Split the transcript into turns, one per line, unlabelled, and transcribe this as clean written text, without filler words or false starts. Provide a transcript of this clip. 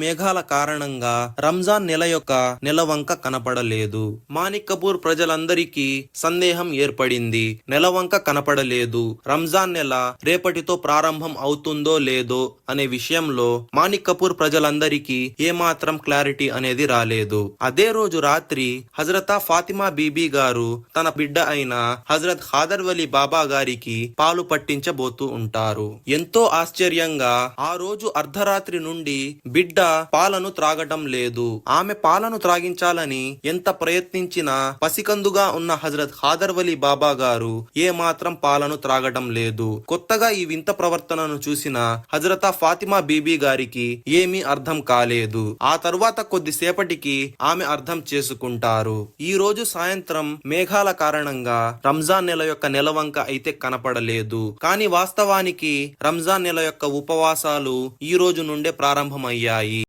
మేఘాల కారణంగా రంజాన్ నెల యొక్క నెలవంక కనపడలేదు. మాణిక్ కపూర్ ప్రజలందరికీ సందేహం ఏర్పడింది. నెలవంక కనపడలేదు, రంజాన్ నెల రేపటితో ప్రారంభం అవుతుందో లేదో అనే విషయంలో మాణిక్ కపూర్ ప్రజలందరికీ ఏమాత్రం క్లారిటీ అనేది రాలేదు. అదే రోజు రాత్రి హజరతా ఫాతిమా బీబీ గారు తన బిడ్డ అయిన హజరత్ ఖాదర్ వలి బాబా గారికి పాలు పట్టించబోతూ ఉంటారు. ఎంతో ఆశ్చర్యంగా ఆ రోజు అర్ధరాత్రి నుండి బిడ్డ పాలను త్రాగటం లేదు. ఆమె పాలను త్రాగించాలని ఎంత ప్రయత్నించినా పసికందుగా ఉన్న హజరత్ ఖాదర్ వలి బాబా గారు ఏ మాత్రం పాలను త్రాగటం లేదు. కొత్తగా ఈ వింత ప్రవర్తనను చూసిన హజరతా ఫాతిమా బీబీ గారికి ఏమీ అర్థం కాలేదు. ఆ తరువాత కొద్దిసేపటికి ఆమె అర్థం చేసుకుంటారు. ఈ రోజు సాయంత్రం మేఘాల కారణంగా రంజాన్ నెల యొక్క నెలవంక అయితే కనపడలేదు. కానీ వాస్తవానికి రంజాన్ నెల యొక్క ఉపవాసాలు ఈ రోజు నుండే ప్రారంభమయ్యాయి.